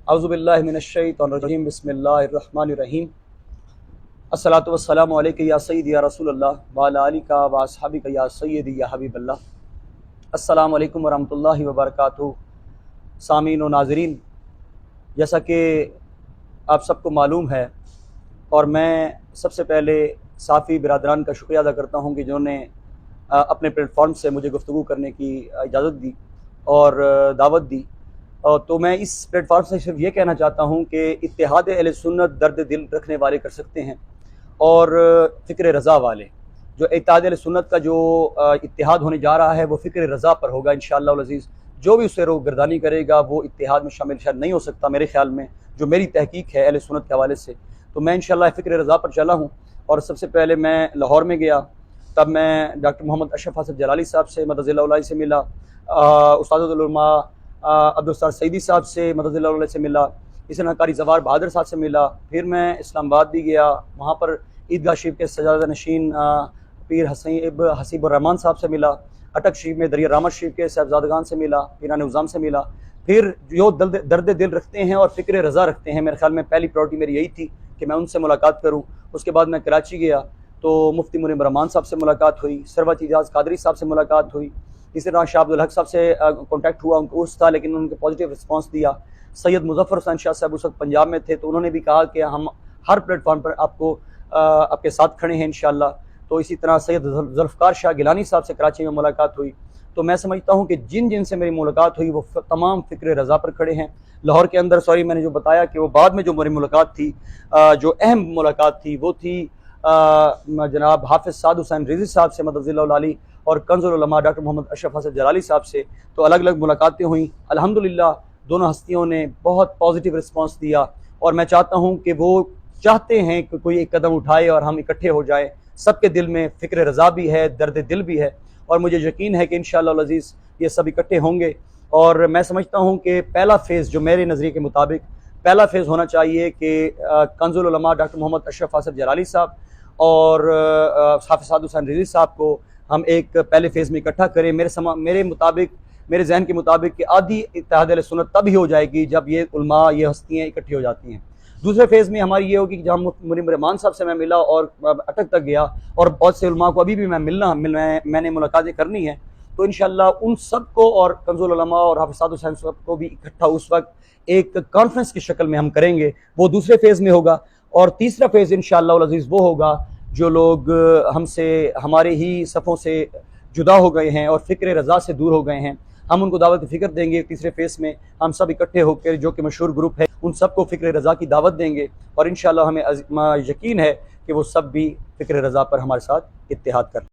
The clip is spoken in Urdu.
اعوذ باللہ من الشیطان الرجیم بسم اللہ الرحمن الرحیم الصلاۃ والسلام علیکہ یا سیدی یا رسول اللہ وعلی آلک و اصحابک یا سیدی یا حبیب اللہ۔ السلام علیکم ورحمۃ اللہ وبرکاتہ۔ سامعین و ناظرین، جیسا کہ آپ سب کو معلوم ہے اور میں سب سے پہلے صحافی برادران کا شکریہ ادا کرتا ہوں کہ جنہوں نے اپنے پلیٹ فارم سے مجھے گفتگو کرنے کی اجازت دی اور دعوت دی، تو میں اس پلیٹ فارم سے صرف یہ کہنا چاہتا ہوں کہ اتحاد اہل سنت درد دل رکھنے والے کر سکتے ہیں، اور فکر رضا والے، جو اتحاد اہل سنت کا جو اتحاد ہونے جا رہا ہے وہ فکر رضا پر ہوگا انشاءاللہ العزیز۔ جو بھی اسے روگردانی کرے گا وہ اتحاد میں شامل شاید نہیں ہو سکتا میرے خیال میں، جو میری تحقیق ہے اہل سنت کے حوالے سے۔ تو میں انشاءاللہ فکر رضا پر چلا ہوں، اور سب سے پہلے میں لاہور میں گیا، تب میں ڈاکٹر محمد اشرف حسن جلالی صاحب سے مدد اللہ علیہ سے ملا، استاد العلماء عبدالستار سعیدی صاحب سے مدد اللہ علیہ سے ملا، اسی طرح قاری زوار بہادر صاحب سے ملا۔ پھر میں اسلام آباد بھی گیا، وہاں پر عیدگاہ شریف کے سجادہ نشین پیر حسیب الرحمان صاحب سے ملا، اٹک شریف میں دریا رحمت شریف کے صاحبزادگان سے ملا، پیران نظام سے ملا۔ پھر جو درد دل رکھتے ہیں اور فکر رضا رکھتے ہیں، میرے خیال میں پہلی پرائرٹی میری یہی تھی کہ میں ان سے ملاقات کروں۔ اس کے بعد میں کراچی گیا تو مفتی منیر رحمان صاحب سے ملاقات ہوئی، سروت اجاز قادری صاحب سے ملاقات ہوئی، اسی طرح شاہ عبدالحق صاحب سے کانٹیکٹ ہوا، ان کو اس تھا لیکن انہوں نے پازیٹیو رسپانس دیا۔ سید مظفر حسین شاہ صاحب اس وقت پنجاب میں تھے، تو انہوں نے بھی کہا کہ ہم ہر پلیٹ فارم پر آپ کے ساتھ کھڑے ہیں انشاءاللہ۔ تو اسی طرح سید ذوالفقار شاہ گیلانی صاحب سے کراچی میں ملاقات ہوئی۔ تو میں سمجھتا ہوں کہ جن سے میری ملاقات ہوئی وہ تمام فکر رضا پر کھڑے ہیں۔ لاہور کے اندر میں نے جو بتایا کہ وہ بعد میں جو میری ملاقات تھی، جو اہم ملاقات تھی وہ تھی جناب حافظ سعد حسین رضوی صاحب سے مدد اللہ علیہ، اور کنز العلماء ڈاکٹر محمد اشرف حسن جلالی صاحب سے۔ تو الگ الگ ملاقاتیں ہوئیں، الحمدللہ دونوں ہستیوں نے بہت پازیٹیو رسپانس دیا، اور میں چاہتا ہوں کہ وہ چاہتے ہیں کہ کوئی ایک قدم اٹھائے اور ہم اکٹھے ہو جائیں۔ سب کے دل میں فکر رضا بھی ہے، درد دل بھی ہے، اور مجھے یقین ہے کہ انشاءاللہ العزیز یہ سب اکٹھے ہوں گے۔ اور میں سمجھتا ہوں کہ پہلا فیز جو میرے نظریے کے مطابق پہلا فیز ہونا چاہیے کہ کنز العلماء ڈاکٹر محمد اشرف حسن جلالی صاحب اور حافظ سعد حسین رضوی صاحب کو ہم ایک پہلے فیز میں اکٹھا کریں۔ میرے ذہن کے مطابق کہ آدھی اتحاد اہل سنت تب ہی ہو جائے گی جب یہ علماء، یہ ہستیاں اکٹھی ہو جاتی ہیں۔ دوسرے فیز میں ہماری یہ ہوگی کہ جہاں منیر رحمان صاحب سے میں ملا اور اٹک تک گیا، اور بہت سے علماء کو ابھی بھی میں نے ملاقاتیں کرنی ہیں، تو انشاءاللہ ان سب کو اور کنز العلماء اور حافظ سعد حسین صاحب کو بھی اکٹھا اس وقت ایک کانفرنس کی شکل میں ہم کریں گے، وہ دوسرے فیز میں ہوگا۔ اور تیسرا فیز انشاءاللہ العزیز وہ ہوگا جو لوگ ہمارے ہی صفوں سے جدا ہو گئے ہیں اور فکر رضا سے دور ہو گئے ہیں، ہم ان کو دعوت فکر دیں گے۔ تیسرے فیز میں ہم سب اکٹھے ہو کر جو کہ مشہور گروپ ہے ان سب کو فکر رضا کی دعوت دیں گے، اور انشاءاللہ ہمیں یقین ہے کہ وہ سب بھی فکر رضا پر ہمارے ساتھ اتحاد کریں۔